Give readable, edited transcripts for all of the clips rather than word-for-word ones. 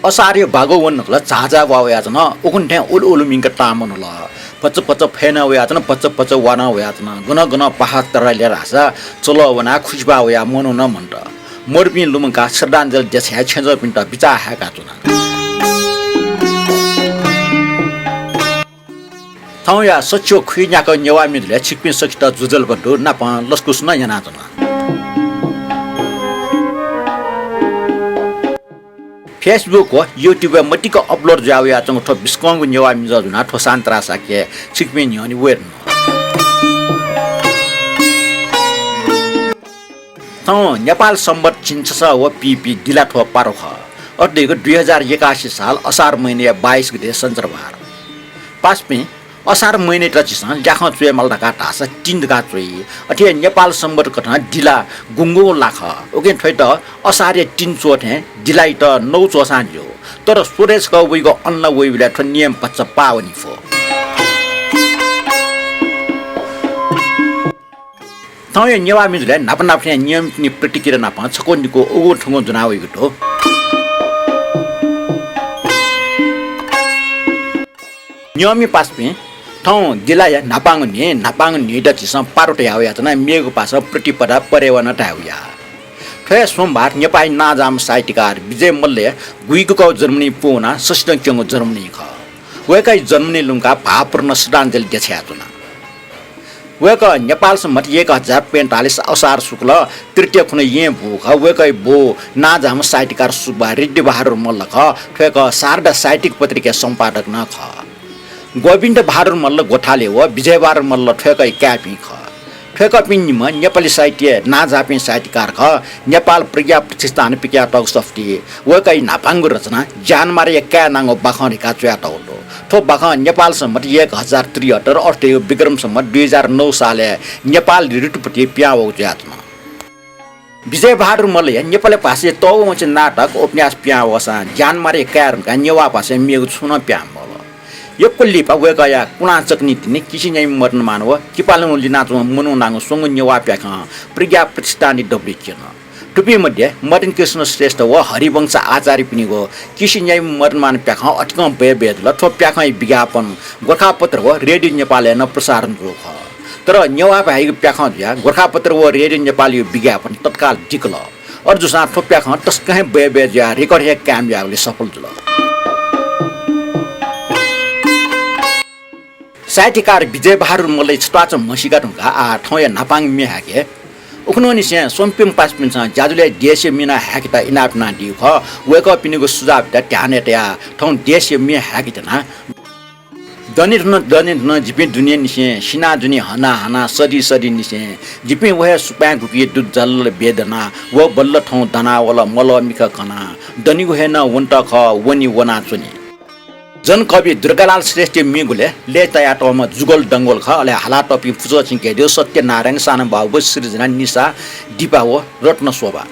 असार्य भागवनला झाझा वावयाचन उकुन ठ्या उल उल मिंक तामनला पच पच फेन वयाचन पच पच वाना वयाचन गुन गुन पहाड तरले रासा चलो वना खुजबा वया मनो न म्हणत मोरपिन लुमका श्रद्धाञ्जल जछ्या छेज पिन्ट बिचा हाका चुना थौया सच्चो खुइन्याको नेवा मिले छिकपिन सकित जुजल बडो नापा लस्कुस न yana चुना फेसबुक हो युट्युब मटिको अपलोड जावया चंग ठो बिस्कंगु नेवा मिज जुना ठो सान्त्रा साके छिकपिन यनि वेर त नेपाल सम्बत चिन्छस व पीपी दिला ठो पारोख अडेको 2081 साल असार महिने 22 गते सञ्चरबार पासपे असार महिने टचिस ल्याख चुए मल्दाका टास तिन्दका चुई अथे नेपाल सम्बत कथा दिला गुंगु लाख ओके ठै त असारे तिन चोथे दिलाई त नौ चोसान्यो तर सुरेश कवैको अन्न वइबिला ठ नियम पच्च पावनी फो तय नेवा मिजले नापनाफने नियम नि प्रतिक्रिया नाप छकोनीको ओगो ठंगो जनावैको तो नियमी पासपे ठौ दिलाया नापाङ नि दचिस पारोटे आउया तना मेगो पास प्रतिपदा परेवन टाउया ठय सोमबार नेपाली नाजाम साहित्यकार विजय मल्ले गुइगुको जर्मनी पोना सस्टंगको जर्मनी ख वेकै जर्मनी लुङका भावपूर्ण श्रद्धाञ्जली देछ्या चुना वेक नेपाल सम्मत 1045 असार शुक्ल तृतीय खुन ये भूख वेकै बो नाजाम साहित्यकार सुब्बा रेड्डी बहादुर मल्ल ख ठयक शारदा साहित्यिक पत्रिका सम्पादक न ख गोविन्द बहादुर मल्ल गोठाले व विजय बहादुर मल्ल ठेकै क्यापी ख ठेक पिन्नीमा नेपाली साहित्य नाजापी साहित्यकार ख नेपाल प्रज्ञा प्रतिष्ठान पिक्या टक सफ्टी वकै नापाङ्गु रचना जानमारे क्या नाङ्गो बाखरिका च्याट होलो थो बाख नेपाल सम्मत 1073 अर्थे विक्रम सम्मत 2009 साले नेपाल ऋतुपति प्याओ ज्यातमा विजय बहादुर मल्ल नेपाली भाषा तौच नाटक उपन्यास प्यावसा जानमारे क्यारका नेवा भाषा मेगु छुन प्याम यो कुल्लीपा वेकया कुना चकनी तिने किसी नै मर्न मानव किपालनु लिनाचो मनु नाङो सोंगु नेवा प्याख प्रज्ञा प्रतिष्ठानी डब्लिकेन टुपी मध्ये मदन कृष्ण श्रेष्ठ व हरिवंश आचार्य पनि गो किसी नै मर्न मान प्याख अटकम बेबेद ल थो प्याख विज्ञापन गोरखापत्र व रेडियो नेपाल न प्रसारण रोख तर नेवा भाइको प्याख दिया गोरखापत्र व रेडियो नेपाल यो विज्ञापन तत्काल टिकल अर्जुसा थो प्याख तस्कै बेबेद या रेकर्ड हे क्यामयाले सफल जुल साहित्यकार विजय बहादुर मल्लै छटाच मसिका ढुङ्गा आ ठौया नापाङ मे हाके उखनोनी से सोमपिम पासपिन जाजुले देश मिना हाकिता इनापना दिउ ख वेक पिनेको सुझाव त ध्यान एटा ठौ देश मे हाकितना दनित न जिपि दुनिया निसे सिना जुनी हना सरी निसे जिपि वहे सुपा गुकी दुध जल वेदना व बल्ल ठौ दना वला मल मिख कना दनि वहे न वन्ट ख वनी वना चुनी जन कवि दुर्गालाल श्रेष्ठ मिगुले ले तयाटोमा जुगल डंगोल ख अले हाला टपी फुजो छिके देव सत्यनारायण साना बाबु सृजना निशा दीपाव रत्न शोभा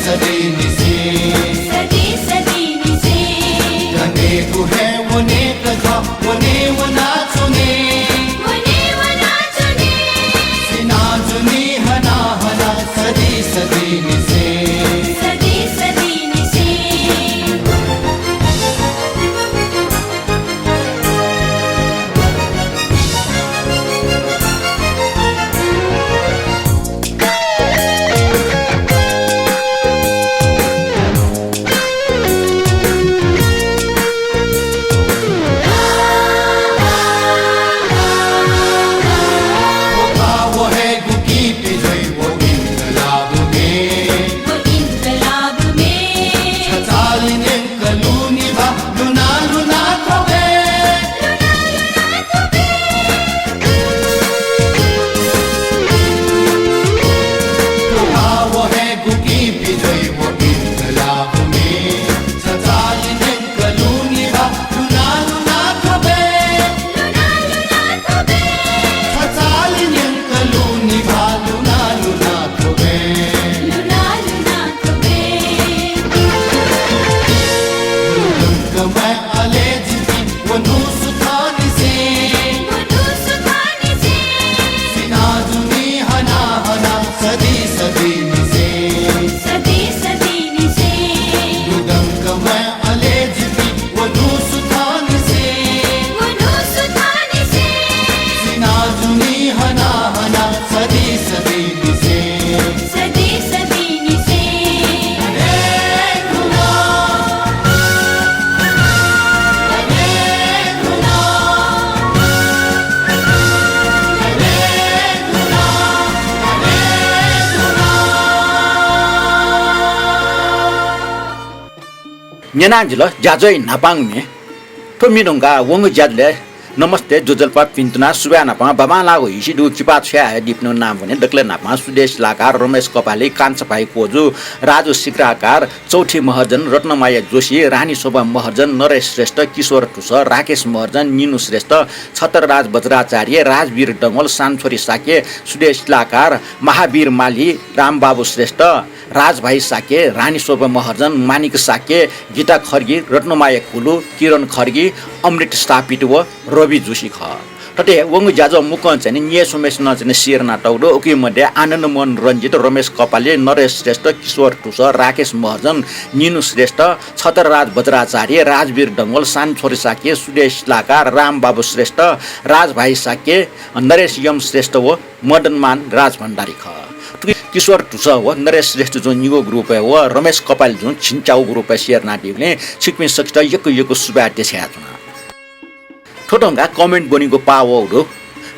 सदी निसे सदी सदी निसे गने को है वो ने कथा वो ने वो नाचुने वने वना चुने सिना जुनी हना हना सदी सदी निसे सदी सदी निसे वो है गुकी पिजोई वो इनकलाब में वो इनकलाब में छचालिने कलूनी भा लुना लुना खोबे वो है गुकी पिजोई वो इनकलाब में छचालिने कलूनी भा लुना लुना खोबे लुना लुना थोबे छचालिने कलूनी भा लुना लुना खोबे लुना लुना थोबे मैं अले जीती वो नूस थानी से वनु सुखानी से सिना जुनी हना हना सदी सदी निसे सदी सदी निसे दुदंक मैं अले जीती वो नूस थानी से वनु सुखानी से सिना जुनी हना हना सदी सदी निसे सदी सदी निसे Nyananjilo jajoi napangne to minonga wongu jadle namaste jojalpa pintuna subya napa bama lago isi du chipa chya dipno नाम भने डक्ले नापमा सुदेश लाकार रमेश कपाली कान्छपाई कोजु राजु सिक्राकार चौठी महर्जन रत्नमाया जोशी रानी शोभा महर्जन नरेश श्रेष्ठ किशोर टुस राकेश महर्जन निनु श्रेष्ठ छतरराज बज्राचार्य राजवीर डंगल सानछोरी साके सुदेश लाकार महावीर माली रामबाबु श्रेष्ठ राजभाइ साके रानी शोभा महर्जन मानिक साके गीता खर्गी रत्नमाया कुलु किरण खर्गी अमृत स्थापित व रवि जोशी ख तटे वंगु जाजो मुकन चाहिँ निये सुमेश न चाहिँ शेर नाटक ओके मध्ये आनन्द मोहन रञ्जित रमेश कपाले नरेश श्रेष्ठ किशोर टुस राकेश महर्जन निनु श्रेष्ठ छतरराज बज्राचार्य राजवीर डंगल सानछोरी साके सुदेश लाकार रामबाबु श्रेष्ठ राजभाइ साके नरेश यम श्रेष्ठ व मदनमान राज भण्डारी ख किशोर टुस व नरेश श्रेष्ठ जो निगो ग्रुप है व रमेश कपाल जो छिन्चाउ ग्रुप है शेर नाटिकले छिक्मिन सकित यको सुबा देख्या छ ठोटंगा कमेन्ट बनेको पावो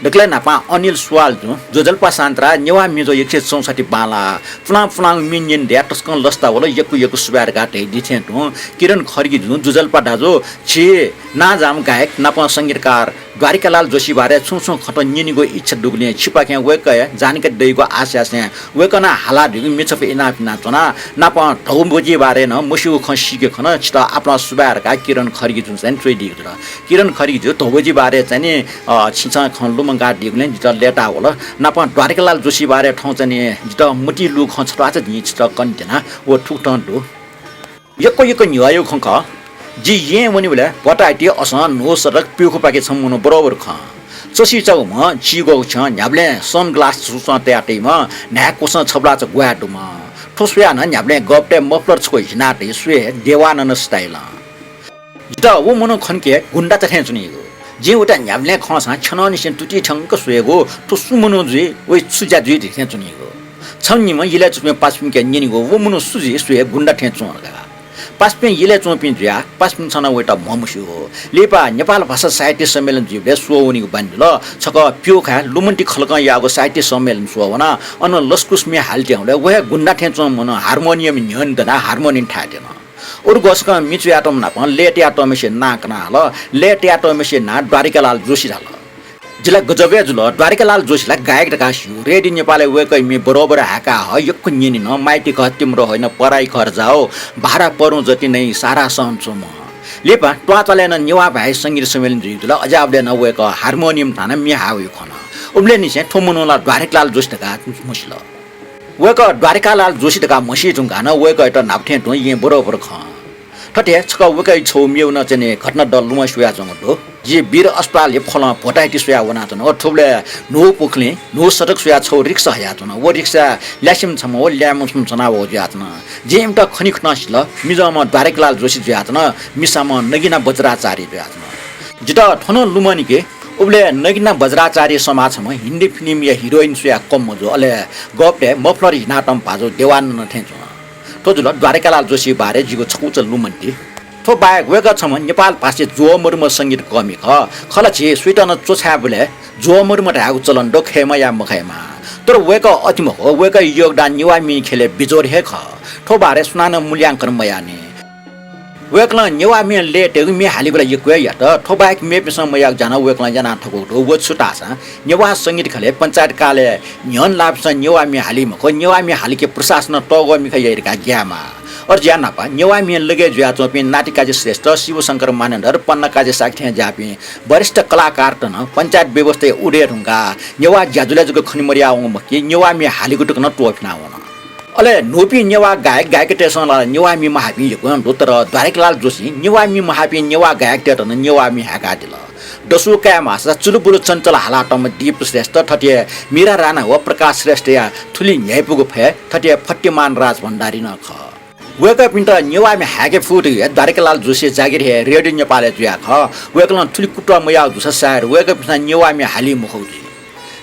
डक्ला नापा अनिल सुवाल जो जोजल्पा सान्त्रा नेवा मिजो 164 बाला फुना फुना मिन्यन ड्याटस्कन लस्ता होला यको सुबार गाटे दिथे तो किरण खर्गी जो जोजल्पा दाजो छे ना जाम गायक नापा संगीतकार द्वारिकालाल जोशी बारे छुछु खट निनिगो इच्छा डुग्ने छिपाके वेकय जानिका दैको आशा से वेकना हाला दिगु मिछप इना पिना तना नापा ढौबोजी बारे न मुसु खसिके खन छिटा आफ्ना सुबार का किरण खर्गी जुन चाहिँ ट्रेडी छ किरण खर्गी जो ढौबोजी बारे चाहिँ नि छिचा खन लुमंगा दिगुले जित लेटा होला नापा द्वारिकालाल जोशी बारे ठाउँ चाहिँ जित मुटी लु खछरा चाहिँ नि छिटा कन्टेना ओ ठुकटन दु यको न्यायो खंख जी ये वनी बोले पटाइटी असन नो सडक पिउको पाके छमुनो बराबर ख चसी चाउ म चिगो छ न्याब्ले सनग्लास सुस त्याटे म न्या कोस छबला छ ग्वाडु म ठोसया न न्याब्ले गप्टे मफलर छको हिनाटे सुए देवानन स्टाइल जिता वो मनो खनके गुन्डा त थे सुनिगो जे उता न्याब्ले खसा छननि सेन तुटी छंक सुएगो तो सुमनो जे ओइ सुजा जुइ थे सुनिगो छन्नी म इला चुमे पासपिन के निनिगो वो मनो सुजी सुए गुन्डा थे चोरगा पासपिन इले चोपिन ज्या पासपिन छना वेटा ममुसु हो लेपा नेपाल भाषा साहित्य सम्मेलन जिबले सोवनीको बान्दिल छक प्योखा लुमन्टी खलक यागो साहित्य सम्मेलन सोवना अन लस्कुस्मे हाल्टे हुँदा वे गुन्डा ठेचो मन हार्मोनियम न्यन्दना हार्मोनियम ठाटेन और गसका मिचु एटम ना पण लेट एटम से नाक ना ल लेट एटम से ना द्वारिकालाल जोशी झाल जिला गजबे जुल द्वारिकालाल जोशीलाई गायक ढकासियो रेडी नेपालले वेकै मे बरोबर हाका ह यक्को निनि न माइती क तिम्रो होइन पराई खर्जाओ भाडा परु जति नै सारा सहन्छु म लेपा ट्वाचले न नेवा भाइ संगीत सम्मेलन जुल अजाबले न वेक हार्मोनियम थाना मे हाउ खन उबले नि से ठोमुनोला द्वारिकालाल जोशी ढका मुसला वेक द्वारिकालाल जोशी तका मसी जुंगा न वेक त नाप्थे टु ये बरोबर ख ठटे छक वेकै छौ मेउ न चने घटना दल लुमा सुया जंग दो जे वीर अस्पताल फल भटाइटी सुया वना त न ठुबले नो पुखले नो सडक सुया छौ रिक्सा हया त न वो रिक्सा ल्यासिम छम ओ ल्याम छम छना हो जात न जे एमटा खनिक नसिल मिजमा द्वारिकालाल जोशी जात न मिसामा नगिना बज्राचार्य जात न जिता ठन लुमनी के उबले नगिना बज्राचार्य समाजमा हिन्दी फिल्म या हिरोइन सुया कम जो अले गपले मफलर हिनाटम पाजो देवान न थेन्छ तो जुल द्वारिकालाल जोशी बारे जिगो छकुच लुमन्ती थो बाहेक वेक छम नेपाल पासे जो मर्म संगीत कमी खला छे स्वीटन चोछा बोले जो मर्म ढागु चलन डो खेमा या मखैमा तर वेक अतिम हो वेक योगदान निवामी खेले बिजोर हे ख थो बारे सुनान मूल्यांकन मयाने वेकला नेवामी ले टेगु मे हाली बला यक्वे या त थो बाहेक मे पिस मयाक जाना वेकला जना ठगु दो वो छुटासा नेवा संगीत खले पंचायत काले न्यन लाभस नेवामी हाली मको नेवामी हाली के प्रशासन तगो मिख यरिका ग्यामा और ज्याना पा नेवामी लगे ज्या चोपि नाटिकाजी श्रेष्ठ शिवशंकर मानन्दर पन्नकाजी साख्थे जापि वरिष्ठ कलाकार तन पंचायत व्यवस्था उडे ढुंगा नेवा ज्याजुले जुको खनिमरिया उ मकी नेवामी हालीको टकन टोफना वना अले नोपी नेवा गायक गायक टेसन नेवामी महापी यको तर द्वारिकालाल जोशी नेवामी महापी नेवा गायक टेटन नेवामी हाका दिल दसु काय मासा चुलुबुलु चञ्चल हालाटम दीप श्रेष्ठ ठटे मीरा राणा व प्रकाश श्रेष्ठ या थुली न्यायपुगु फे ठटे फट्टीमान राज भण्डारी न ख वेक पिन्ट नेवामी हाके फुट द्वारिकालाल जोशी जागिर हे रेडियो नेपाल जुया ख वेकलन थुली कुटवा मया दुस सार वेक पिन्ट नेवामी हाली मुखौजी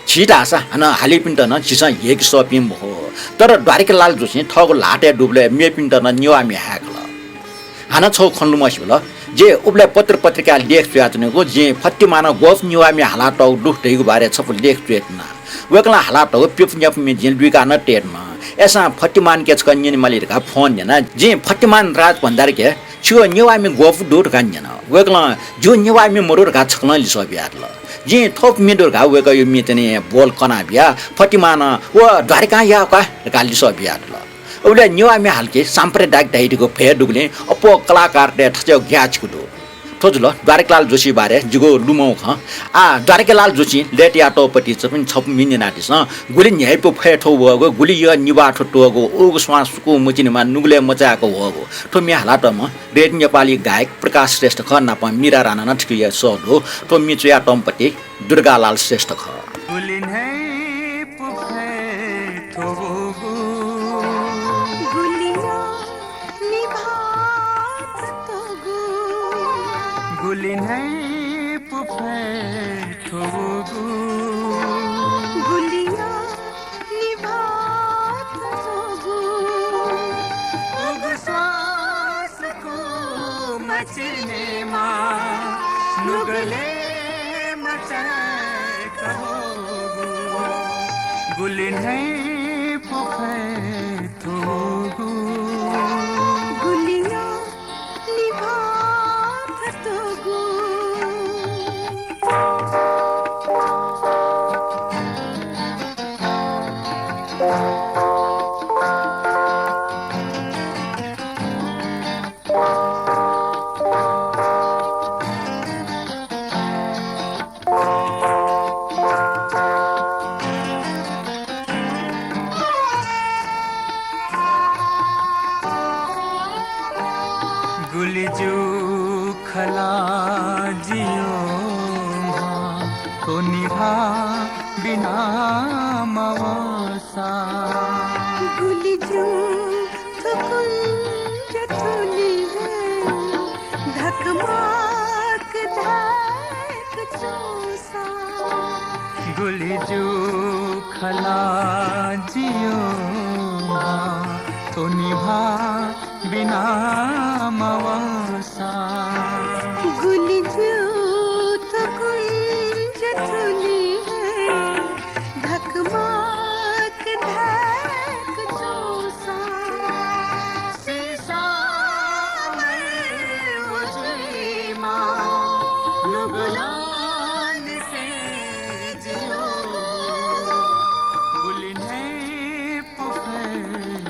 छिटासा हन हाली पिन्ट न छिसा एक सपिम हो तर द्वारिकालाल जोशी ठगो लाटे डुब्ले मे पिन्ट न नेवामी हाकल हाना छौ खन्लु मसिबल जे उबले पत्र पत्रिका लेख जुयातनेको जे फट्टीमान गोफ नेवामी हालाट दुख्दैको बारे छप लेख जुएतना वेकला हालाट पिपन्याप मे जिलबिका न टेटमा ऐसा फट्टीमान के छ नि मलिरका फोन जना जे फट्टीमान राज भण्डार के छु नेवामी गोफ दुट गान्जन वेकला जो नेवामी मरुर गा छकन लिसो बियारल जे थोप मेडोर गा वेक यो मितने बोल कना बिया फट्टीमान व द्वारिका या का गालिसो बियारल उले नेवामी हालके साम्प्रदायिक डाइडीको फेर डुग्ने अपो कलाकार दे ठ्यो ग्याचको दो थोजुल द्वारिकालाल जोशी बारे जिगो लुमौ ख द्वारिकालाल जोशी लेट याटोपटी चपिन छप मिनि नाटिस गुली न्यायपो फेठो वगो गुली य निवाठो टोगो उगु स्वासको मुचिनमा नुगले मचाको वगो थो मे हालाटम रेड नेपाली गायक प्रकाश श्रेष्ठ ख नापा मीरा राणा नठकिया सोदो थो मिचु याटोपटी दुर्गालाल श्रेष्ठ ख गुली नै पुफे थोगो गुली नै पुफे थोगो गुलिया निभात थोगो उगु श्वासको मचिनेमा नुगले मचाएको होगो गुली नै पुफे थोगो गुलिया गुलिजु खला जियो तो निभा बिना मवसा गुलिजु थकुल जथुली है धकमाक धक चोसा गुलिजु खला जियो तो निभा बिना मवसा गुलिजु थकुल जथुली है धकमाक धक चोसा सीसा में उजमा नुगलान से जियो गुली नहीं पुफे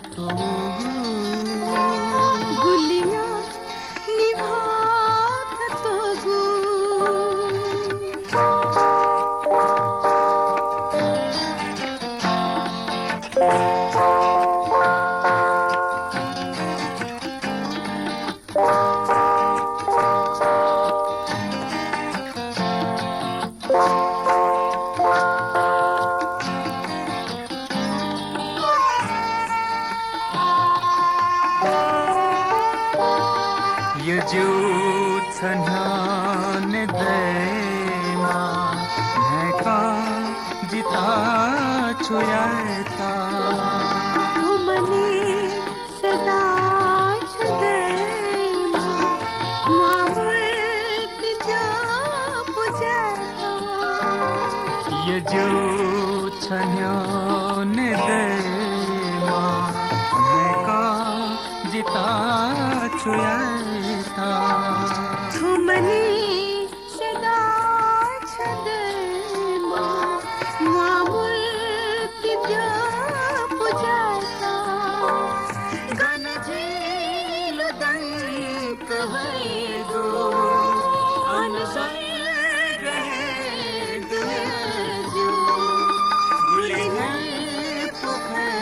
तो गुलिया निभात तोगो यो जो छन्यान दैमा का जिता छुयाता घुमने सदा छदैमा मावत जा पुजाता यो जो छन्यान दैमा का जिता छुयाता घुमने सदा छदैमा मावत जा पुजाता गनझेल दंक भइगो अनसर रहे दुजो गुलिया पुखै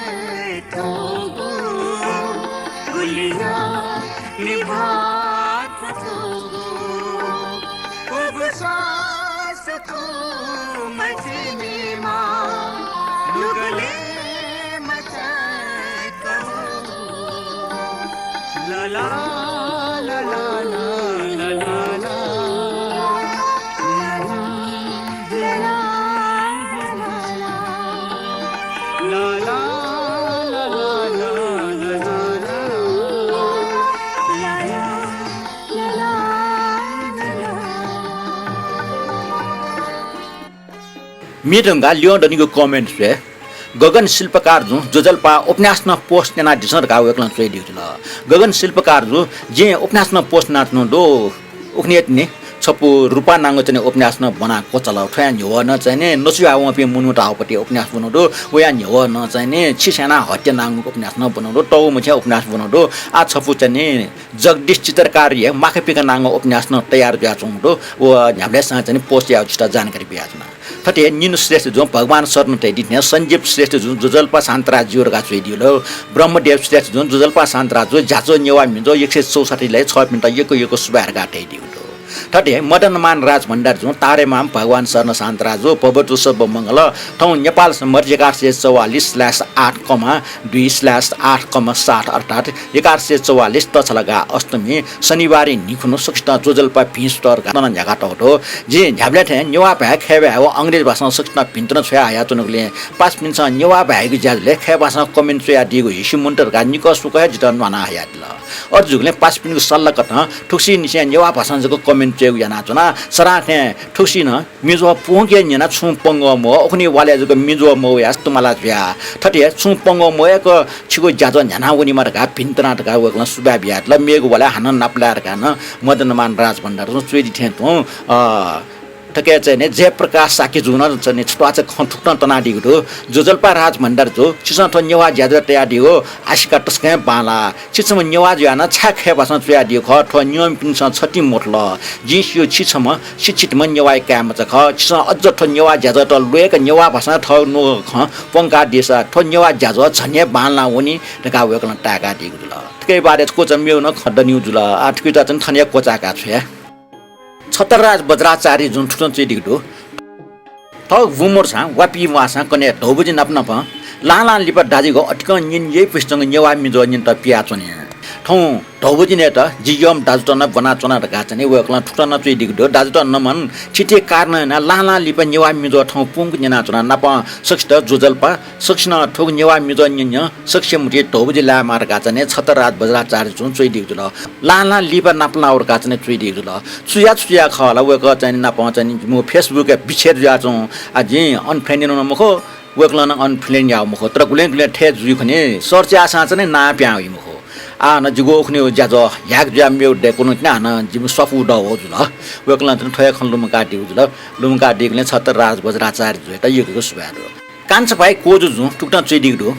ठोगो गुलिया निभात ठोगो उगु सासको मजनीमा युगले मचको ला ला ला ला ला ला ला ला ला मिरंगा लियोडनीको कमेन्ट छे गगन शिल्पकार जो जलपा उपन्यासना पोस्ट नेना दिसर गाव एकलन सोइ दिउल गगन शिल्पकार जे उपन्यासना पोस्ट नाच्नु दो उखनेतने छपु रूपा नांगो चाहिँ उपन्यासना बना कोचला ठ्या न्यो न चाहिँ नसुआ वपे मुनु टाउपटी उपन्यास बनाउदो वया न्यो न चाहिँ छिसेना हत्या नांगो उपन्यास न बनाउदो टौ मुछे उपन्यास बनाउदो आ छपु चाहिँ जगदीश चित्रकारी माखेपिका नांगो उपन्यास न तयार ग्याचुङदो व न्याब्लेसा चाहिँ पोस्ट या जुटा जानकारी बियाजना थटे निनु श्रेष्ठ जो भगवान शरण तैदिने संजीव श्रेष्ठ जो जुजल्पा शान्तराज जोरगा चोइदिलो ब्रह्मदेव श्रेष्ठ जो जुजल्पा शान्तराज जो जाचो नेवा मिजो 164 लाई 6 मिनेट यको सुबार गाटैदियो थटे मदनमान राज भण्डार जो तारेमाम भगवान शरण शान्तराज जो पबतु सब मंगल ठाउँ नेपाल मर्जेकार 444/8,2/8,7 अर्थात् 1144 तछलगा अष्टमी शनिबार निखुनु सक्षता जोजल्पा भिस्टर गाना झगाटो जे झ्याब्ले थे नेवा भ्या खेबे हो अंग्रेज भाषा सक्षता भिन्त्र छया आया तुनुले 5 मिनेट नेवा भ्याको ज्याजले खे भाषा कमेन्ट छया दिगो हिसि मुन्टर गानिको सुक जितन माना आयातल अर्जुगले 5 मिनेट सल्ला कथा ठुक्सी निसे नेवा भाषा जको कमेन्ट चेउ याना चना सराथे ठुक्सी न मिजो पोंगे निना छु पंगो मो अखनि वाले जको मिजो मो यास तुमाला ज्या ठटे छु पंगो मो एक छिगो ज्याजो न्याना वनि मरगा भिन्तना टका वकला सुबा बियात ल मेगु वाला हन नाप्लार गान मदनमान राज भण्डार चोइदि थे त ठके चाहिँ जयप्रकाश साके जुन चाहिँ छुटाच खठुक्न तना दिगो जोजल्पा राज भण्डार जो छिसन थ नेवा ज्यादा तया दिगो आशिका टस्के बाला छिसम नेवा ज्यान छाखे भाषा चया दिगो ख थ नियम पिन्छ छटी मोटल जिसियो छिसम शिक्षित मन नेवा काम छ ख छिसन अझ थ नेवा ज्यादा त लोएक नेवा भाषा थ नो ख पंका देशा थ नेवा ज्यादा छने बाला वनी टका वकन टाका दिगो ल तकै बारे को जम्यो न खड्ड न्यूज ल आठकिटा चाहिँ थनिया कोचाका छ छतरराज बज्राचार्य जुन ठुटन चेदिगो थक वुमर छ वापी वासा कने ढौबुजी नाप्नप लाला लिपा दाजिगो अटक निन ये पिस्तंग नेवा मिजो निन त पिया चने ठौ ढौबुजी ने त जियम दाजुटन बना चना त गाचने वकला ठुटन चेदिगो दाजुटन नमन छिटे कारण न लाला लिपा नेवा मिजो ठौ पुंग निना चना नाप सक्षत जोजल्पा सक्षना ठोग नेवा मिजो निन सक्षम रे ढौबुजी ला मार गाचने छतरराज बज्राचार्य जुन चेदिगो लाला लिपा नाप्ला और गाचने चेदिगो सुया खला वक चाहिँ नाप चाहिँ म फेसबुक बिछेर जाचौ अझै अनफ्रेन्ड न मखो वकला न अनफ्रेन्ड या मखो तर गुले गुले ठे जुइ खने सर्च आसा चाहिँ ना प्याउ मखो आ न जुगो खने ज्याजो याक ज्या मेउ दे कुन न न जिम सफु द हो जुल वकला त ठय खन लुम काटी जुल लुम काटीले छतरराज बज्राचार्य जुइ त यको सुबार कान्छ भाइ कोजु जु टुक्टा चेदिगो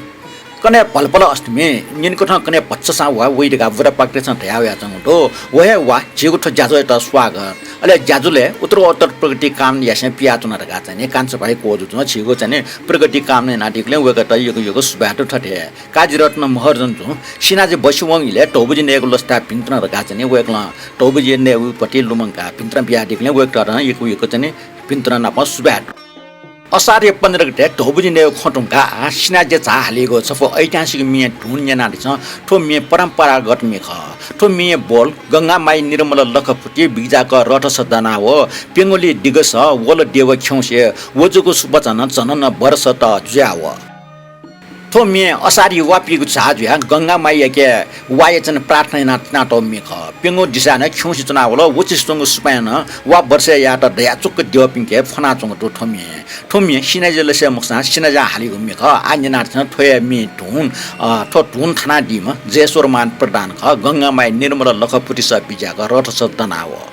कने पलपल अष्टमी निनको ठ कने पच्चसा वा वेदिका बुरा पाक्रेछ थयाया चंगो वहे वा जेगु ठ ज्याजो त स्वागत अले ज्याजुले उत्तर प्रगति काम यासे पिया चुना रगा चाहिँ कान्छ भाइ कोजु छ छिगो चाहिँ प्रगति काम ने नाटिकले वेग त यको सुबाटो ठटे काजीरत्न महर्जन छु सिनाजे बसुवङले टौबुजी नेगु लस्ता पिन्त्र रगा चाहिँ वेगला टौबुजी ने पटेल लुमङका पिन्त्र बिया दिकले वेग त यको चाहिँ पिन्त्र नाप सुबाट असारे 15 गते ढोबुजिने खटुङका सिनाजे झा हालेको छ ऐतिहासिक मिया ढुन नेनाले छ ठो मिया परम्परागत मेख ठो मिया बोल गंगा माई निर्मल लखपुटी बिजाक रथ सदना हो पेंगोली दिगस वल देव ख्यौसे वजुको सुपचन जनन वर्ष त ज्याव थो मे असारी वापीको छाजुया गंगा माई के वायचन प्रार्थना नाटो मेख पेंगो दिशा न ख्यौसे चना होल वचिस्तंग सुपायन वा वर्ष या त दया चुक देव पिंके फना चंग तो ठोमी सिनाजले से मक्सा सिनाजा हालिको मेख आञ्जना छ थोय मे ढुन थो ढुन थाना दिम जयस्वरमान प्रधान ख गंगा माई निर्मल लखपुटी स बिजाक रथ सदना हो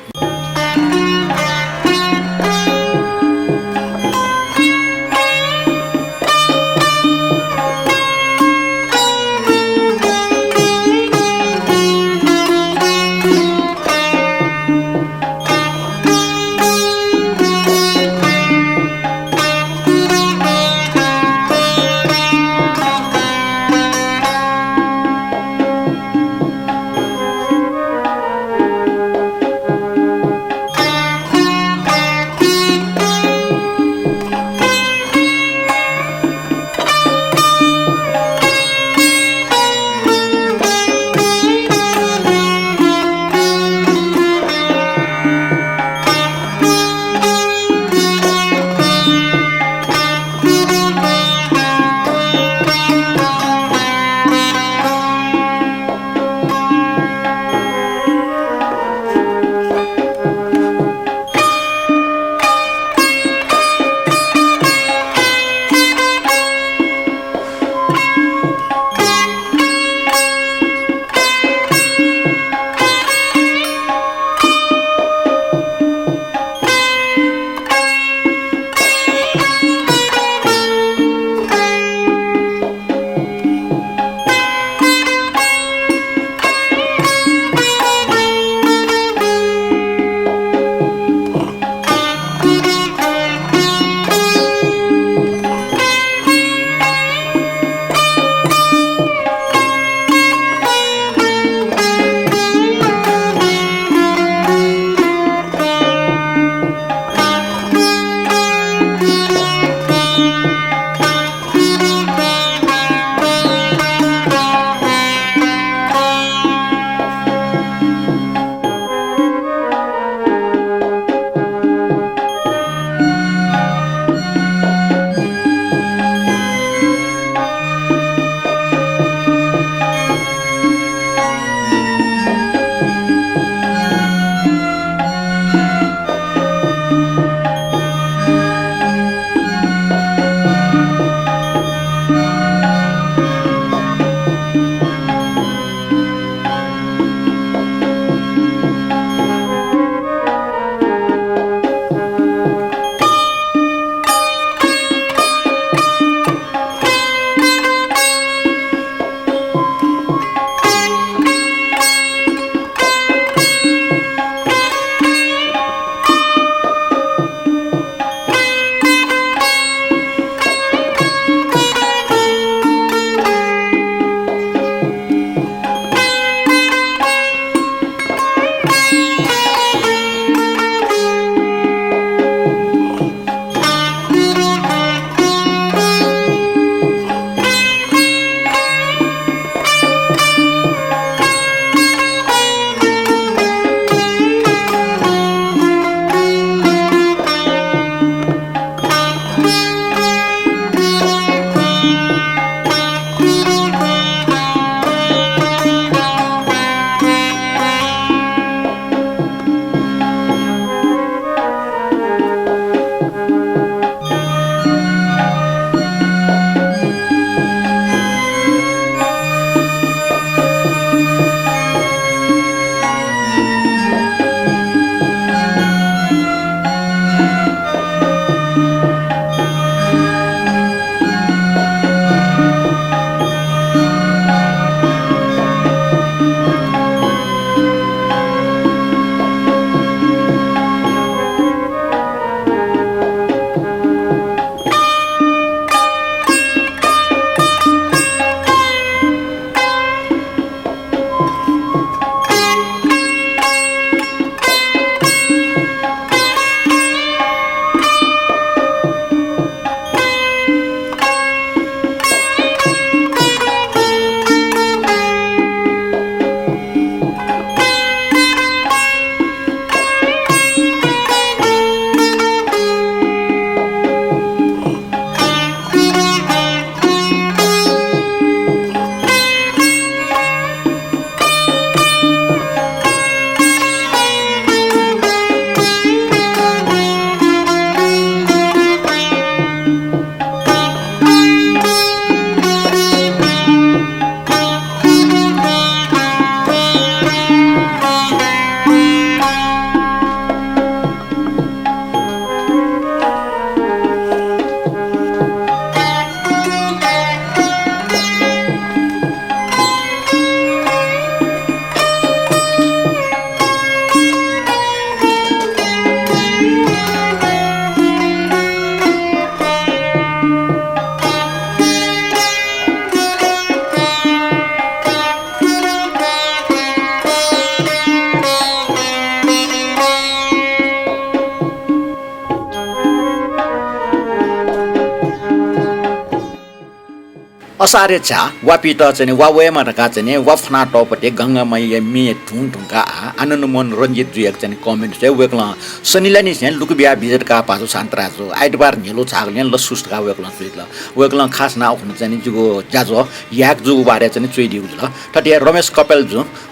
असारे छा वापिट चाहिँ वावेमा रका चाहिँ वफना टपटे गंगामय मे ढुङ ढुङका आनन्द मन रञ्जित जुयक चाहिँ कमेन्ट चाहिँ वेक्ला सनिला नि चाहिँ लुक बिया भिजिट का पासो शान्तराजो आइतबार नेलो छागले ल सुस्तका वेक्ला सुइला वेक्ला खास ना हुन चाहिँ जुगो जाजो याक जुगु बारे चाहिँ चुइदिउ ल तटिया रमेश कपेल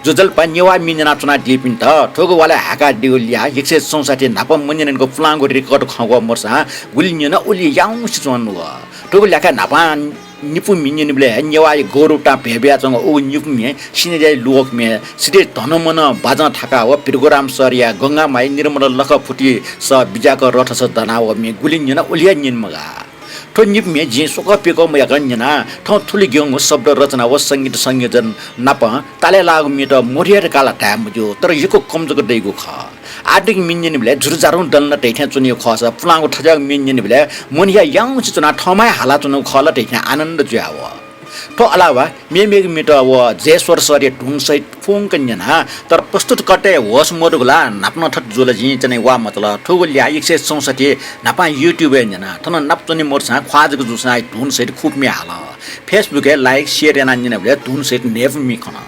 जुजल पन्यवा मिजना चुना दिपिन त ठोगो वाला हाका दिउलिया 164 नाप मन्जनको फुलाङको रेकर्ड खगो मर्सा गुलिन उली याउ सिचन व ठोगो ल्याका नापा निपु मिनिनले न्यवा गोरुटा भेब्याचंग ओ निपुमे सिनेजाइ लोकमे सिधे धनमन बाजा थाका व प्रोग्राम सरिया गंगामाई निर्मल लख फुटी स बिजाको रथ स दनाव मे गुलिन उलिया निन मगा ठो निपमे जे सोक पेको मया गन्जना ठौ थुली ग्यङ शब्द रचना व संगीत संयोजन नप ताले लाग मिट मोरियर काला टाइम जो तर यको कमजोर दैगो ख आदिक मिन्जन बिले झुरजारु दल्न टेठ्या चुनियो खस फुलाङको ठजक मिन्जन बिले मोनिया याङ चुना ठमै हाला चुनु खल टेठ्या आनन्द ज्याव तो अलावा मेमेग मिट व जेश्वर सरे ढुङसै फोङ कन्जना तर प्रस्तुत कटे होस मोडुला नाप्न ठट जुल जी चाहिँ वा मतलब ठोगलिया 164 नापा युट्युब जना थन नाप्चनी मोर्सा ख्वाजको जुसा ढुङसै खूब मे हाल फेसबुक लाइक शेयर याना निन बिले ढुङसै नेभ मी खन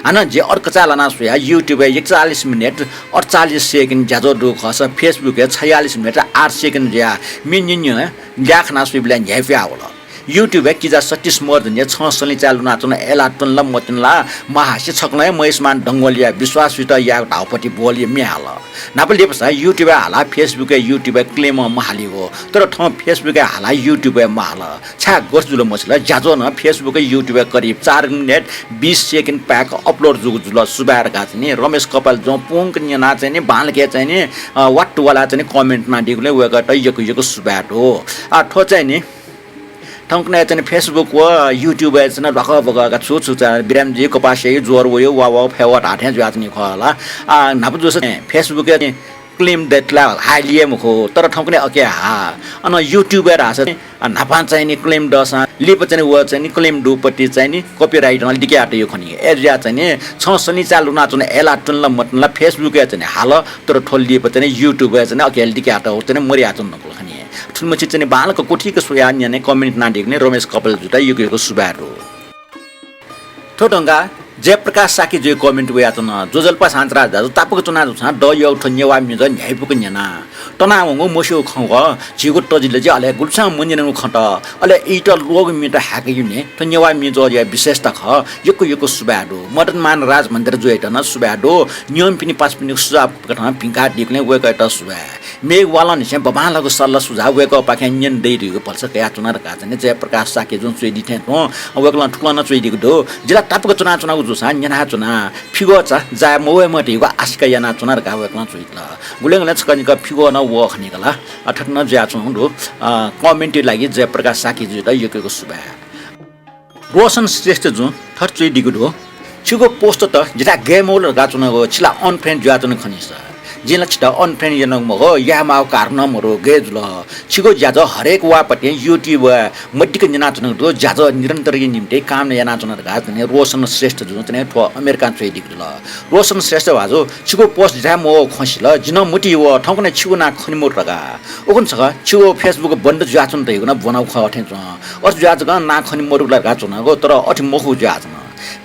अन जे अर्क चालना सुया युट्युब 41 मिनेट 48 सेकेन्ड ज्याजो दु खस फेसबुक 46 मिनेट 8 सेकेन्ड ज्या मिनिन ल्याखना सुइबला न्याफ्या होला युट्युब किजा 36 मर्दने छ सली चालु नाचन एला टनला मतनला महासी छक्नै महेशमान डंगोलिया विश्वासवित या ढाउपटी बोली म्याल नापले पसा युट्युब हाला फेसबुक युट्युब क्लेम महाली हो तर ठ फेसबुक हाला युट्युब महाल छा गोसजुल मसला ज्याजो न फेसबुक युट्युब करिब 4 मिनेट 20 सेकेन्ड प्याक अपलोड जुल सुबार गाछने रमेश कपाल जो पोंक न्या चाहिँ बालके चाहिँ वाट वाला चाहिँ कमेन्ट ना दिगले वेगट यको सुबाट हो आ ठो चाहिँ नि ठंकने चाहिँ फेसबुक व युट्युब चाहिँ लख बगका छु बिरामजी कपासे जोर वयो वा फेवट हाथे ज्यातनी खला आ नाप जोस फेसबुक क्लेम देटला हाइलिए मुखो तर ठंकने अके हा अन युट्युब रास नापा चाहिँ नि क्लेम दसा लिप चाहिँ व चाहिँ क्लेम दुपट्टि चाहिँ नि कपिराइट न दिके आटे यो खनि एरिया चाहिँ नि छ सनी चालु नाचुन एला टनला मतनला फेसबुक चाहिँ हाल तर ठोलिए चाहिँ युट्युब चाहिँ अके दिके आटे हो चाहिँ मरिया चुन नको खनि ठुलमछि चाहिँ बालको कोठीको सोया ने कमेन्ट नाडिग्ने रमेश कपाल जुटा यो सुबारो ठोटंगा जयप्रकाश साकी जो कमेन्ट वे आतन जोजल्पा सान्त्रा दाजु तापको चुना जुसा ड यो ठन्यवा मिज न्याइपुक न्याना तनावंगो मोसो खंग छिगो टजिले जे अले गुल्सा मन्जननु खट अले इट लोग मिट हाके युने ठन्यवा मिज या विशेषता ख यको सुबाडो मदन मान राज मन्दिर जो एटन सुबाडो नियम पिनि पास पिनि सुझाव कठा पिंका दिक्ने वे कट सुबा मेघ वाला निसे बबालको सल्लाह सुझाव वे क पाख्यान दैरिको पर्छ कया चुना र काजने जयप्रकाश साकी जुन सुइदि थे तो वेकला ठुकला चुइदिको दो जिल्ला तापको चुना जुसा न्याना चुना फिगो चा जा मोवे मटिको आस्का याना चुना र गावेकला चुइतला गुलेंगले छकनिका फिगो न व खनिकला अठक न ज्या चुंडो कमेन्ट लागि जयप्रकाश साकी जुदा यको सुबा रोशन श्रेष्ठ जुन थर चुइदिको दो छिगो पोस्ट त जिता गेम ओल गाचुनको छिला अनफ्रेन्ड ज्या चुन खनिस जिन छिटा अनफ्रेन्ड यनङ मगो या माउ कारण मरो गेजल छिगो ज्याज हरेक वापटे युट्युब मट्टिक जना चुन दो ज्याज निरन्तर निम्ते काम याना चुन गाचने रोशन श्रेष्ठ जुन चाहिँ ठो अमेरिकन चुइदिको रोशन श्रेष्ठ भाजो छिगो पोस्ट ज्या मो खसिल जिन मुटी व ठौकने छिगो ना खनिमो रगा ओकन छग छिगो फेसबुक बन्द ज्या चुन तैगो न बनाउ ख अठे च अस ज्याज ग ना खनिमो रुला गाचुन गो तर अठि मखु ज्याज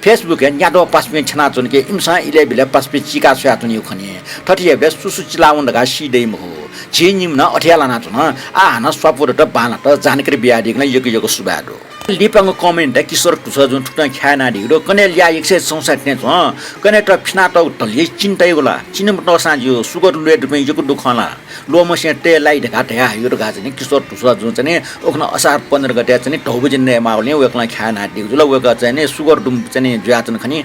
फेसबुक न्यादो पासमे छना चुन के इमसा इले बिले पासपे चिका छया चुन यो खने ठटिए बे सुसु चिलाउन गा सिदै महो छिनिम न अठ्याला ना चुन आ हन स्वापुर त बाना त जानकारी बियादिक न यको सुबाडो लिपाङ कमेन्ट किशोर टुस जुन ठुटा ख्याना दिगो कने ल्या 164 ने छ कने त फिना त तले चिन्तै गोला चिनम त साजु सुगर लेट पनि यको दुखला लोमसे टे लाई ढका ढया यो गा चाहिँ किशोर टुस जुन चाहिँ ओखन असार 15 गते चाहिँ ढौबजिन ने माउले वेकला ख्याना दिगो जुल वेक चाहिँ सुगर दुम चाहिँ ज्याचन खनि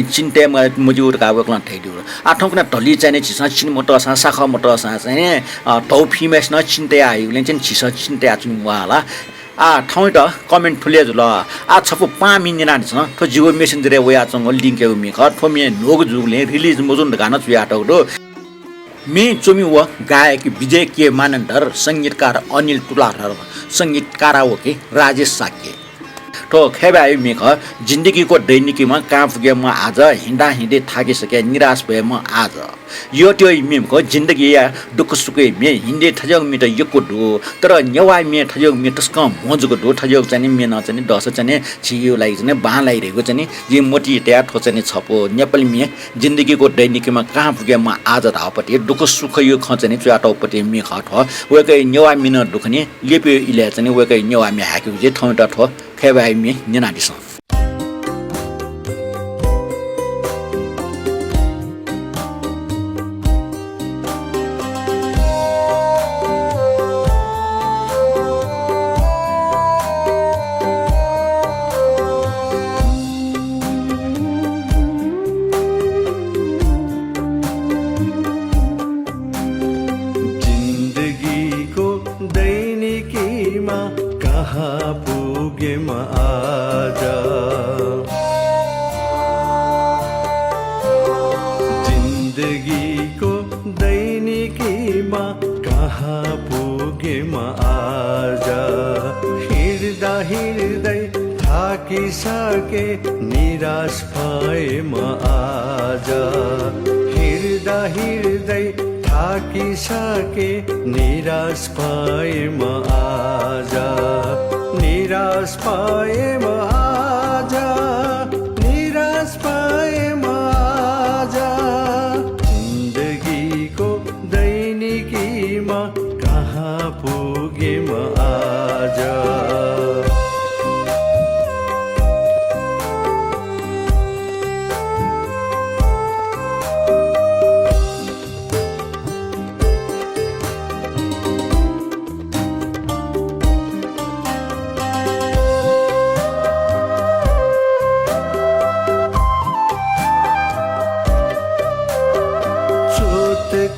चिन्ते मजुर गा वेकला थैदिउ आ ठौकना तली चाहिँ छिसा चिन मोट सा साखा मोट सा चाहिँ टौ फिमेस न चिन्ते आयुले चाहिँ छिसा चिन्ते आचुन वाला आ ठाउँ त कमेन्ट फुले जुल आ छपु 5 मिनेट छ तो जियो मेसेन्जर वया चंग लिंक यो मि खर फो मे नोग जुगले रिलीज मजुन गाना चुया टगडो मे चोमी व गायक विजय के मानन्दर संगीतकार अनिल तुलाधर संगीतकार वके राजेश साके ठो खेबाइ मेख जिन्दगीको दैनिकीमा कहाँ पुगे म आज हिँड्दा हिँड्दै थाकिसके निराश भए म आज यो त्यो मेमको जिन्दगी या दुःख सुखै मे हिँड्दै ठजग मिट यको डो तर नेवाई मे ठजग मिट टस्क मोजको डो ठजग चाहिँ मे नचाहिने दस चाहिँ छियो लागि चाहिँ बाँ लागिरहेको चाहिँ जे मोटी त्या ठो चाहिँ छपो नेपाली मे जिन्दगीको दैनिकीमा कहाँ पुगे म आज धापट्टि दुःख सुख यो खचाने च्याटौपट्टि मे खट वेकै नेवाई मिन दुखने लेप्यो इले चाहिँ वेकै नेवाई मे हाक्यो जे ठौटा ठो खेबाइ मे निनादिस कहाँ पुगे म आज जिन्दगीको दैनिकीमा कहाँ पुगे म आज हिँड्दा हिँड्दै थाकिसके निराश भए म आज हिँड्दा हिँड्दै थाकिसके निराश भए म आज निराश भए म आज निराश भए म आज जिन्दगीको दैनिकीमा कहाँ पुगे म आज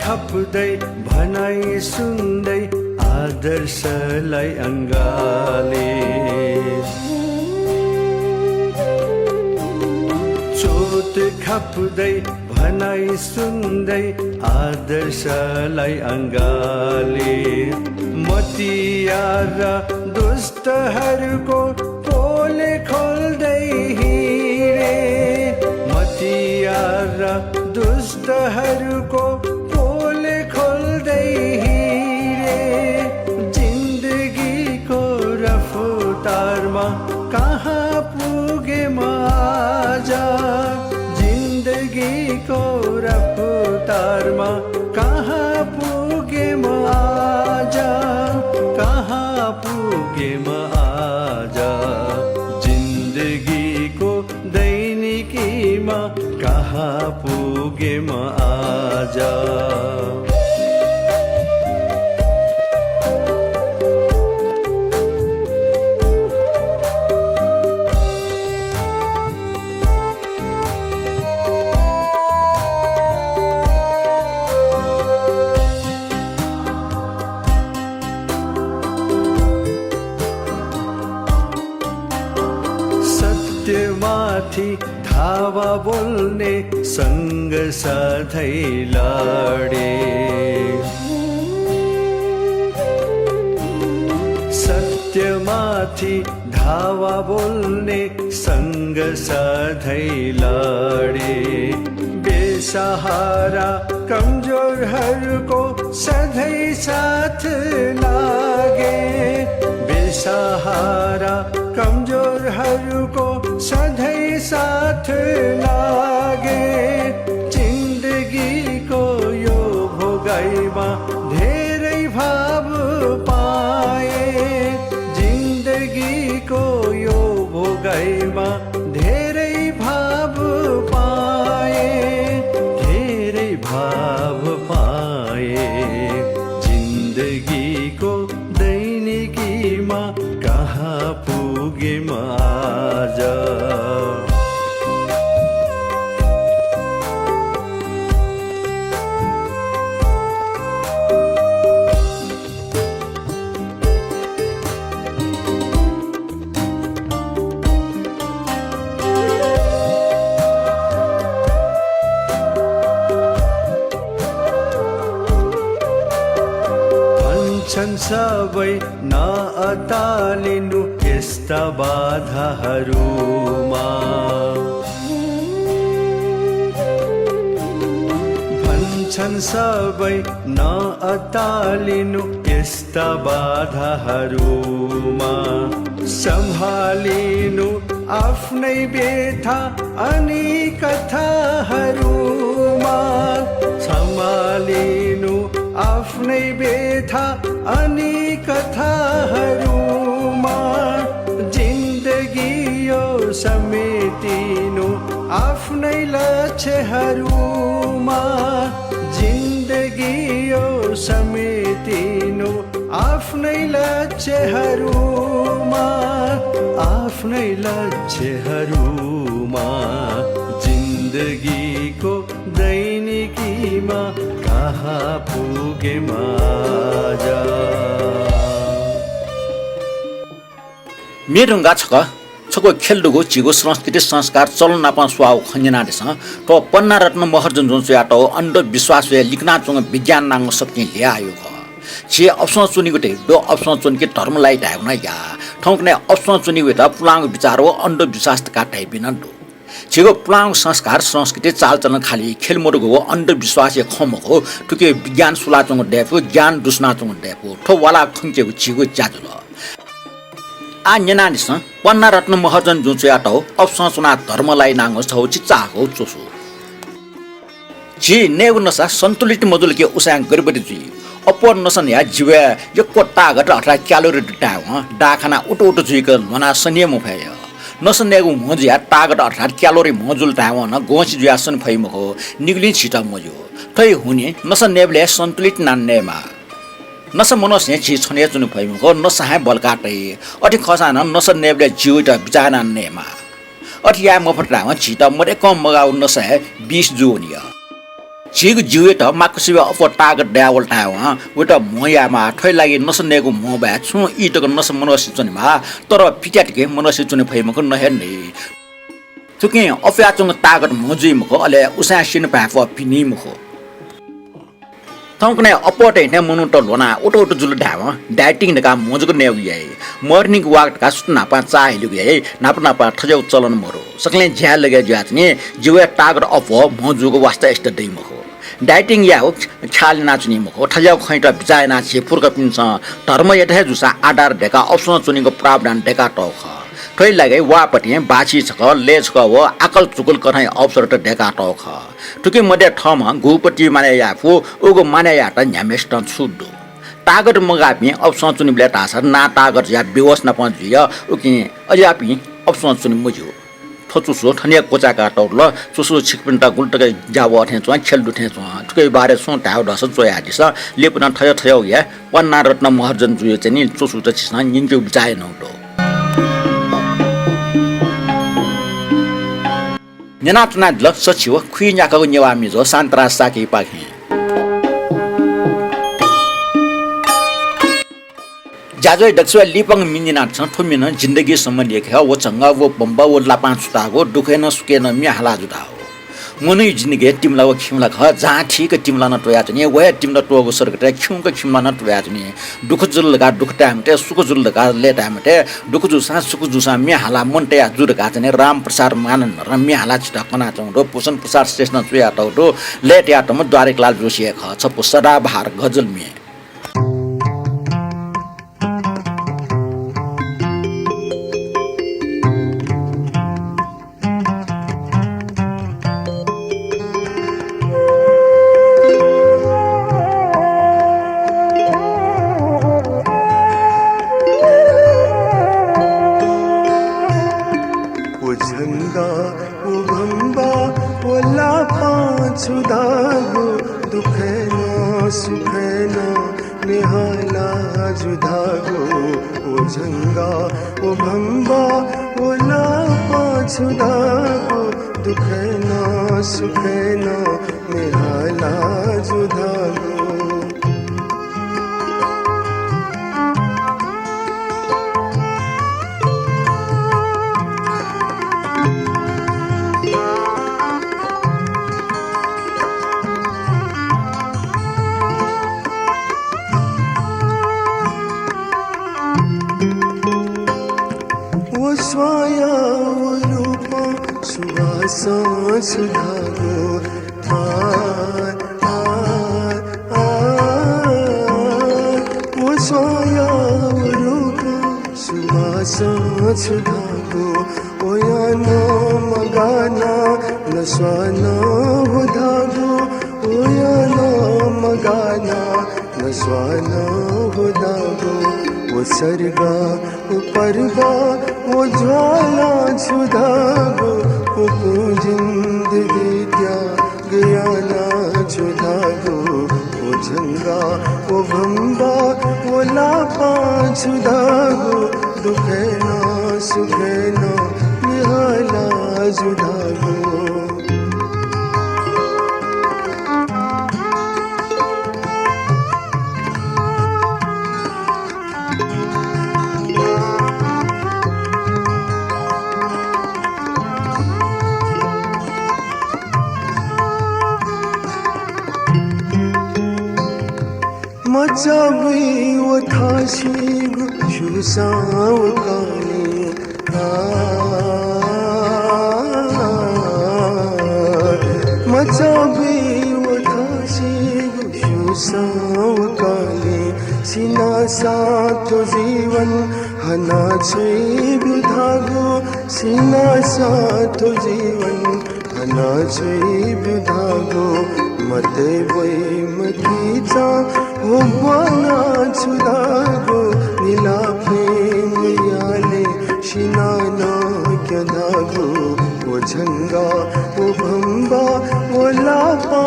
खप्दै भनाइ सुन्दै आदर्शलाई अङ्गाले चोट खप्दै भनाइ सुन्दै आदर्शलाई अङ्गाले मतियार दुष्टहरूको पोले खोल्दै हिँडे मतियार दुष्टहरूको खोल्दै हिँडे जिन्दगीको रफ्तारमा कहाँ पुगे म आज जिन्दगीको रफ्तारमा कहाँ पुगे म आज कहाँ पुगे म आज जिन्दगीको दैनिकीमा कहाँ पुगे म आज सत्यमाथि धावा बोल्ने सँग सधैँ लडे सत्यमाथि धावा बोल्ने सँग सधैँ लडे बेसहारा कमजोरहरूको सधैँ साथ लागे बेसहारा कमजोरहरूको सधैँ साथ लागे जिन्दगीको यो भोगाइमा धेरै भाव पाए जिन्दगीको यो भोगाइमा धेरै भाव पाए धेरै भाव पाए जिन्दगीको दैनिकीमा कहाँ पुगे म आज भन्छन् सबै नअतालिनु यस्ता बाधाहरूमा भन्छन् सबै नअत्तालिनु यस्ता बाधाहरूमा सम्हालिनु आफ्नै व्यथा अनि कथाहरूमा सम्हालिनु आफ्नै व्यथा अनि कथाहरूमा जिन्दगी यो समेटिनु आफ्नै लक्ष्यहरूमा जिन्दगी यो समेटिनु आफ्नै लक्ष्यहरूमा आफ्नै लक्ष्यहरूमा जिन्दगीको दैनिकीमा कहाँ पुगे माझा मेरुङ्गा छको खेल्डुगो चिगो संस्कृति संस्कार चलन नापा स्वाव खञ्जना देश तो पन्ना रत्न महर्जन जुन याटो अंधविश्वास वे लिखना चुंग विज्ञान नांग सक्ने ल्यायो ख छि अप्सन चुनिको टे दो अप्सन चुनके धर्मलाई ढाउन या ठौकने अप्सन चुनिको त पुलाङ विचार हो अंधविश्वास का टाइप न दो छिगो पुलाङ संस्कार संस्कृति चालचलन खाली खेलमोडको हो अंधविश्वास या खमको टुके विज्ञान सुलाचुंग डेफो ज्ञान दुस्ना चुंग डेफो ठो वाला खंचेको छिगो जाजुल आ न्यानानिस पन्ना रत्न महर्जन जुन याटो अप्सन चुना धर्मलाई नांग छौ चिचाको चोसु छि नेगु नसा सन्तुलित मजुल के उसाङ गरिबति जी अपर नसन या जीव यो कोट्टा घट 18 क्यालोरी डा डाखाना उटो उटो जुइक लना सनिय मुफाय नसन नेगु मजु या तागट 18 क्यालोरी मजुल टाव न गोछि जुयासन फैम हो निगलिन छिटा मजु थै हुने नसन नेबले सन्तुलित नान्नेमा नस मनोस छि छने जुन फैम हो नसहाय बलकाटै अठि खसान नसन नेबले जिउटा बिचाना नेमा अठि या मफटला छिटा मरे कम मगाउ नसहाय 20 जुनिया छिग जिउ त माकुसिब अप टागट ड्यावल टाव उटा मोयामा ठै लागि नसनेको मो बा छु इटको नस मनोस चुनिमा तर पिट्याटके मनोस चुनि फैमको नहेर्ने चुके अफ्याचुङ तागट मोजुइमको अले उसा सिन पाफ पिनिमको तंकने अपटे ने मनु त लोना ओटो ओटो जुल ढाव डाइटिङ का मोजको नेउ याइ मर्निङ वाक का सुना पा चाइलु याइ नाप नाप ठजौ चलन मरो सकले झ्याल लगे ज्यातने जिउ टागट अफ मोजुको वास्ता एस्ट दैमको डाइटिङ या हो छाल नाचुनी मको ठजौ खैटा बिचाय नाचे फुर्क पिन्छ धर्म यथे जुसा आधार ढेका अप्सन चुनीको प्रावधान ढेका टख ठै लागे वापटी बाची छक लेज क हो आकल चुकुल कथै अवसर त ढेका टख टुके मध्य ठम गुपटी माने याफु उगो माने या त न्यामेस्ट छुडु तागत मगापि अप्सन चुनी ब्ले तास ना तागत या बेवस न पञ्जिय उकि अजापि अप्सन चुनी मुजु थचुसो ठने कोचाका टौल चुसु छिकपिन्टा गुल्टके जाव अथे चुवा खेल्डु थे चुवा टुके बारे सो टाउ दस चोया दिस लेपन ठय ठय या पन्ना रत्न महर्जन जुय चाहिँ चुसु त छिसन निन्जु बिचाय नउटो न्याना चुना ल सचिव खुइन्याको नेवामी जो सान्तरा साकी पाखे जाजोय दक्षवा लिपङ मिनिना छ थुमिन जिन्दगी सम्म लेखे वो चंगा वो बम्बा वो लापा छुटाको दुखेन सुकेन म्याहला जुटाओ मनै जिन्दगी तिमला वो खिमला ख जा ठीक तिमला न टोया चाहिँ वे तिमला टोगो सरकटे खिमको खिमला न टोया चाहिँ दुख जुल लगा दुख टाइमटे सुख जुल लगा ले टाइमटे दुख जुसा सुख जुसा म्याहला मनटे जुरका चाहिँ राम प्रसाद मानन र म्याहला छिटा कना चाहिँ रो पोषण प्रसाद स्टेशन टोया टो लेट या त म द्वारेकलाल जोशी ख छ सदा भार गजल मे छुदागो दुखेन सुखेन निहाला जुदागो ओ झंगा ओ भंगा ओ लापा छुदागो दुखेन सुखेन निहाला जुदागो सुधागो ओयानो मगाना नस्वाना हुदागो ओयानो मगाना नस्वाना हुदागो वो सर्गा वो परवा वो ज्वाला छुदागो वो जिंदगी क्या गया ना छुदागो वो झंगा वो भंबा वो लापा छुदागो दुखे ना सुखे ना निहाला जुदागो मचावी वो थाशी शुसाव काली मचावी वो थाशी शुसाव काली सिना सा तो जीवन हना छे विधागो सिना सा तो जीवन हना छे विधागो मते वै मतीचा हो वाना छुदागो नीला प्रेम याले शिनाना क्या धागो वो झंगा वो भंबा वो लापा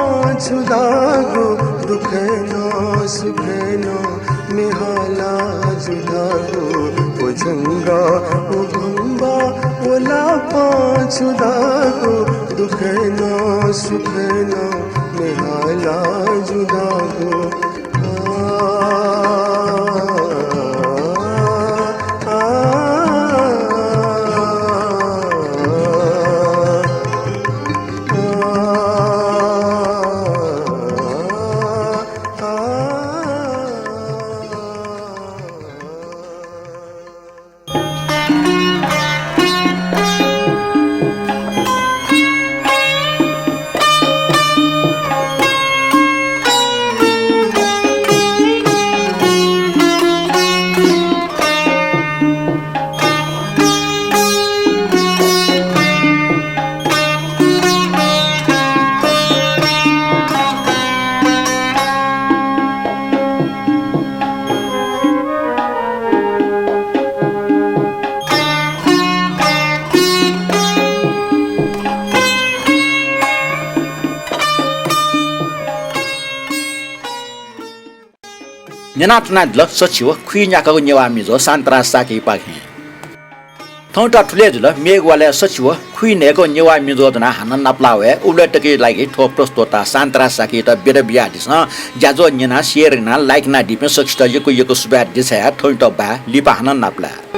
छुदागो दुखे ना सुखे ना निहाला जुदागो वो झंगा वो भंबा वो लापा छुदागो दुखे ना सुखे ना निहाला जुदागो Nyanatna dlo sochiwo khuinya ka nyewa mizo santra saki pakhe thongta thule dlo megwala sochiwo khuine ko nyewa mizo dna hanan naplawe uletake lagi tho prostota santra saki ta bedabia disa jazo nyana share na like na dipe sochta yeko subad disa thongta ba lipa hanan napla